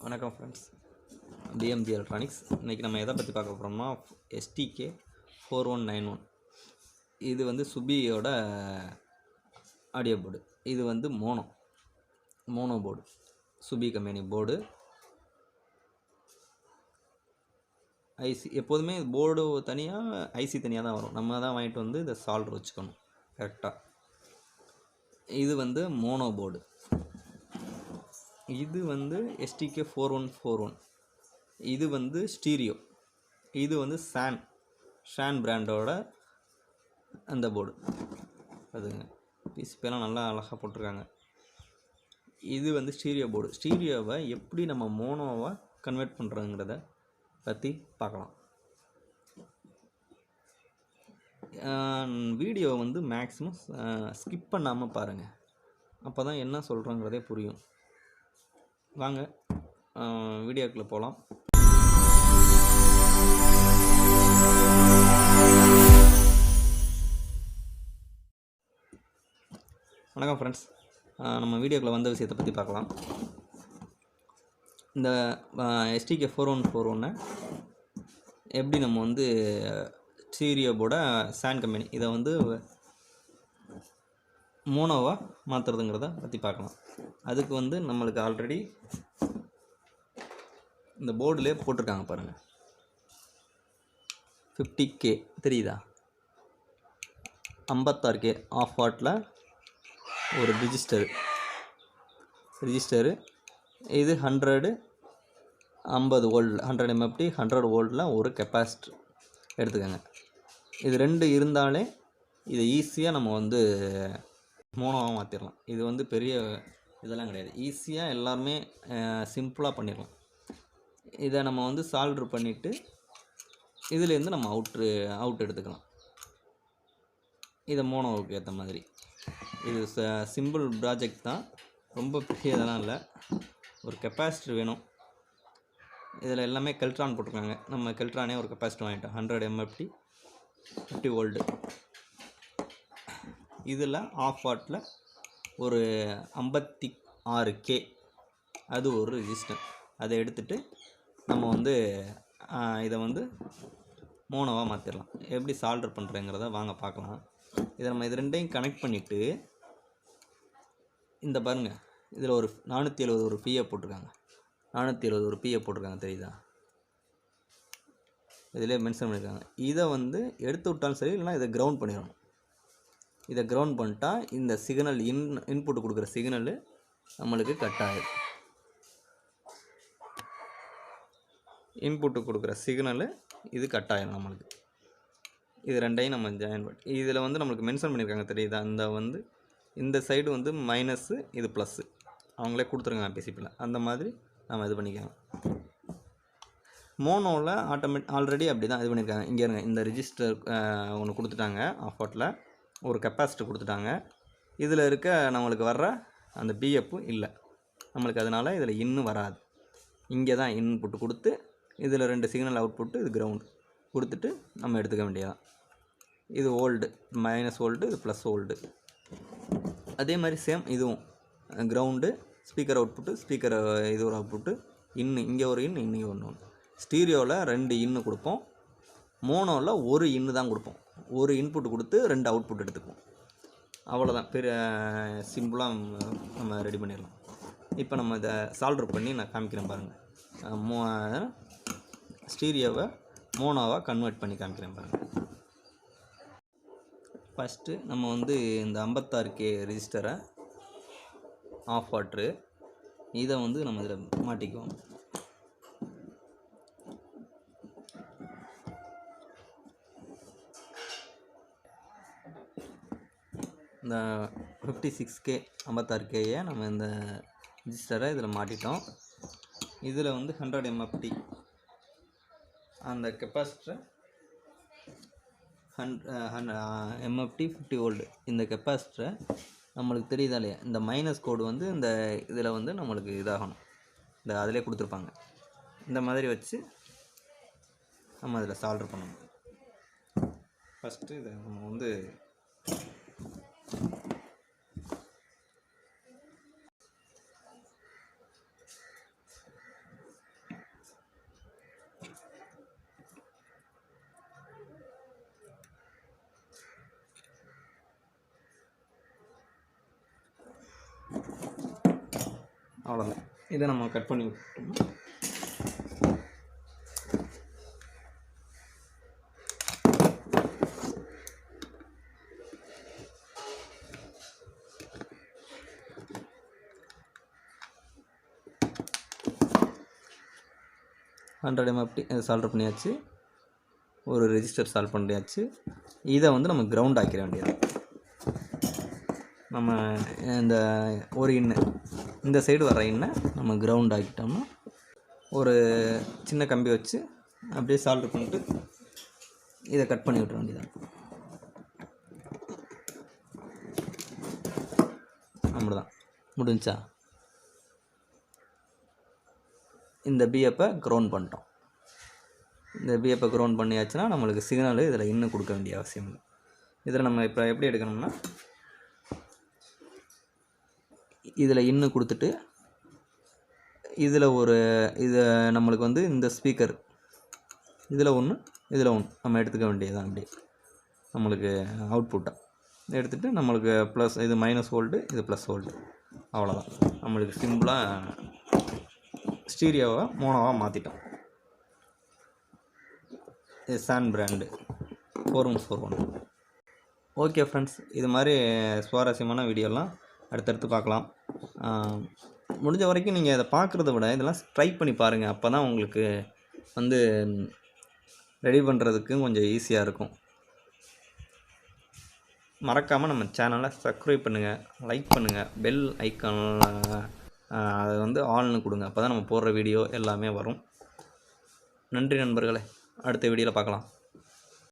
வணக்கம் friends, PMG electronics. இன்றைக்கி நம்ம எதை பற்றி பார்க்க போகிறோம்னா STK 4191. இது வந்து சுபியோட ஆடியோ போர்டு. இது வந்து மோனோ போர்டு, சுபி கம்பெனி போர்டு. ஐசி எப்போதுமே போர்டு தனியாக, ஐசி தனியாக தான் வரும். நம்ம தான் வாங்கிட்டு வந்து இதை சால்டர் வச்சுக்கணும் கரெக்டாக. இது வந்து மோனோ போர்டு. இது வந்து STK 4141. இது வந்து ஸ்டீரியோ. இது வந்து ஷான் பிராண்டோட அந்த போர்டு. அதுங்க பிசிபெல்லாம் நல்லா அழகாக போட்டிருக்காங்க. இது வந்து ஸ்டீரியோ போர்டு. ஸ்டீரியோவை எப்படி நம்ம மோனோவை கன்வெர்ட் பண்ணுறோங்கிறத பற்றி பார்க்கலாம். வீடியோ வந்து மேக்ஸிமம் ஸ்கிப் பண்ணாமல் பாருங்கள், அப்போ தான் என்ன சொல்கிறோங்கிறதே புரியும். வாங்க வீடியோக்குள்ளே போகலாம். வணக்கம் ஃப்ரெண்ட்ஸ், நம்ம வீடியோக்குள்ளே வந்த விஷயத்தை பற்றி பார்க்கலாம். இந்த STK 4141 எப்படி நம்ம வந்து ஸ்டீரியோவோட ஷான் கம்பெனி இதை வந்து மோனோவாக மாற்றுறதுங்கிறத பற்றி பார்க்கலாம். அதுக்கு வந்து நம்மளுக்கு ஆல்ரெடி இந்த போர்டிலே போட்டிருக்காங்க பாருங்கள். 50K தெரியுதா, 56K ஆஃப் வாட்டில் ஒரு ரிஜிஸ்டரு. இது 50 வோல்ட், 100 MFT 100 வோல்ட்டில் ஒரு கெப்பாசிட்டர் எடுத்துக்கோங்க. இது ரெண்டு இருந்தாலே இதை ஈஸியாக நம்ம வந்து மோனோவாக மாற்றிடலாம். இது வந்து பெரிய இதெல்லாம் கிடையாது, ஈஸியாக எல்லாருமே சிம்பிளாக பண்ணிடலாம். இதை நம்ம வந்து சால்ட்ரு பண்ணிவிட்டு இதுலேருந்து நம்ம அவுட் எடுத்துக்கலாம். இதை மோனோவுக்கு ஏற்ற மாதிரி. இது சிம்பிள் ப்ராஜெக்ட் தான், ரொம்ப பெரிய இதெல்லாம் இல்லை. ஒரு கெப்பாசிட்டர் வேணும். இதில் எல்லாமே கெல்ட்ரான் போட்டிருக்காங்க. நம்ம கெல்ட்ரானே ஒரு கெப்பாசிட்டர் வாங்கிட்டோம், 100 MFT 50 வோல்ட்டு. இதில் ஆஃப் வாட்டில் ஒரு 56K, அது ஒரு ரெசிஸ்டர். அதை எடுத்துகிட்டு நம்ம வந்து இதை வந்து மோனோவாக மாற்றிடலாம். எப்படி சால்டர் பண்ணுறேங்கிறத வாங்க பார்க்கலாம். இதை நம்ம இது ரெண்டையும் கனெக்ட் பண்ணிவிட்டு, இந்த பாருங்கள், இதில் ஒரு 470 ஒரு பிஏ போட்டிருக்காங்க. 470 ஒரு பிஏ போட்டிருக்காங்க, தெரியுதா? இதிலே மென்ஷன் பண்ணியிருக்காங்க. இதை வந்து எடுத்து விட்டாலும் சரி, இல்லைனா இதை கிரவுண்ட் பண்ணிடணும். இதை கிரவுண்ட் பண்ணிட்டா இந்த சிக்னல் இன்புட் கொடுக்குற சிக்னலு நம்மளுக்கு கட் ஆகிடும். இன்புட்டு கொடுக்குற சிக்னலு இது கட் ஆகிடும் நம்மளுக்கு. இது ரெண்டையும் நம்ம ஜாயின் பண்ணி இதில் வந்து நம்மளுக்கு மென்ஷன் பண்ணியிருக்காங்க, தெரியுதா? இந்த சைடு வந்து மைனஸ்ஸு, இது ப்ளஸ்ஸு. அவங்களே கொடுத்துருங்க பிசிபியில். அந்த மாதிரி நம்ம இது பண்ணிக்கலாம். மோனோவில் ஆல்ரெடி அப்படி தான் இது பண்ணியிருக்காங்க. இங்கே இருங்க, இந்த ரிஜிஸ்டர் ஒன்று கொடுத்துட்டாங்க, ஆஃப் வாட்டில் ஒரு கெப்பாசிட்டர் கொடுத்துட்டாங்க. இதில் இருக்க நம்மளுக்கு வர்ற அந்த பிஎஃப்பும் இல்லை நம்மளுக்கு, அதனால் இதில் இன்னும் வராது. இங்கே தான் இன்புட்டு கொடுத்து இதில் 2 சிக்னல் அவுட்புட்டு, இது கிரவுண்டு கொடுத்துட்டு நம்ம எடுத்துக்க வேண்டியதான். இது ஓல்டு மைனஸ் வோல்ட்டு, இது ப்ளஸ் வோல்ட்டு. அதே மாதிரி சேம் இதுவும் கிரவுண்டு, ஸ்பீக்கர் அவுட்புட்டு, ஸ்பீக்கர் இது ஒரு அவுட்புட்டு, இங்கே ஒரு இங்கே ஒன்று. ஸ்டீரியோவில் 2 இன்னு கொடுப்போம், மோனோவில் ஒரு இன்னு தான் கொடுப்போம். ஒரு இன்புட் கொடுத்து 2 அவுட்புட் எடுத்துக்குவோம். அவ்வளோதான், பெரிய சிம்பிளாக நம்ம ரெடி பண்ணிடலாம். இப்போ நம்ம இதை சால்டர் பண்ணி நான் காமிக்கிறேன் பாருங்கள். ஸ்டீரியோவை மோனோவாக கன்வெர்ட் பண்ணி காமிக்கிறேன் பாருங்கள். ஃபஸ்ட்டு நம்ம வந்து இந்த 56K ரெஜிஸ்டரை ஆஃப் வாட்ரு, இதை வந்து நம்ம இதில் மாட்டிக்குவோம். இந்த 56K 56Kயை நம்ம இந்த ரெஜிஸ்டரை இதில் மாட்டிட்டோம். இதில் வந்து 100 MFT அந்த கெப்பாசிட்டரை MFT 50 வோல்ட். இந்த கெப்பாசிட்டரை நம்மளுக்கு தெரியுதா இல்லையா? இந்த மைனஸ் கோடு வந்து இந்த இதில் வந்து நம்மளுக்கு இதாகணும். இந்த அதிலே கொடுத்துருப்பாங்க. இந்த மாதிரி வச்சு நம்ம அதில் சால்டர் பண்ணணும். ஃபஸ்ட்டு இதை நம்ம வந்து அவ்வளோதான். இதை நம்ம கட் பண்ணி விட்டோம்னா $100 சால்வ் பண்ணியாச்சு. ஒரு ரெஜிஸ்டர் சால்வ் பண்ணியாச்சு. இதை வந்து நம்ம கிரவுண்ட் ஆக்கிட வேண்டியது. நம்ம இந்த ஒரு இந்த சைடு வர நம்ம கிரவுண்ட் ஆக்கிட்டோம்னா ஒரு சின்ன கம்பி வச்சு அப்படியே சால்வ் பண்ணிட்டு இதை கட் பண்ணி விட்டுற வேண்டியதான். அப்படிதான் முடிஞ்சா. இந்த பிஎப்பை கிரவுண்ட் பண்ணிட்டோம். இந்த பிஎப்பை கிரவுண்ட் பண்ணியாச்சுன்னா நம்மளுக்கு சிக்னல் இதில் இன்னும் கொடுக்க வேண்டிய அவசியம் இல்லை. இதில் நம்ம இப்போ எப்படி எடுக்கணும்னா இதில் இன்னும் கொடுத்துட்டு இதில் இது நம்மளுக்கு வந்து இந்த ஸ்பீக்கர் இதில் ஒன்று நம்ம எடுத்துக்க வேண்டியதுதான். அப்படியே நம்மளுக்கு அவுட்புட்டாக எடுத்துகிட்டு நம்மளுக்கு ப்ளஸ் இது -V இது +V அவ்வளோதான். நம்மளுக்கு சிம்பிளாக ஸ்டீரியோவை மோனோவாக மாற்றிட்டோம். இது சான் பிராண்டு 4141. ஓகே ஃப்ரெண்ட்ஸ், இது மாதிரி சுவாரஸ்யமான வீடியோலாம் அடுத்தடுத்து பார்க்கலாம். முடிஞ்ச வரைக்கும் நீங்கள் இதை பார்க்குறத விட இதெல்லாம் ட்ரை பண்ணி பாருங்கள். அப்போ தான் உங்களுக்கு வந்து ரெடி பண்ணுறதுக்கு கொஞ்சம் ஈஸியாக இருக்கும். மறக்காமல் நம்ம சேனலை சப்ஸ்கிரைப் பண்ணுங்கள், லைக் பண்ணுங்கள், பெல் ஐக்கான் அதை வந்து ஆல்னு கொடுங்க. அப்போ தான் நம்ம போடுற வீடியோ எல்லாமே வரும். நன்றி நண்பர்களே, அடுத்த வீடியோவில் பார்க்கலாம்.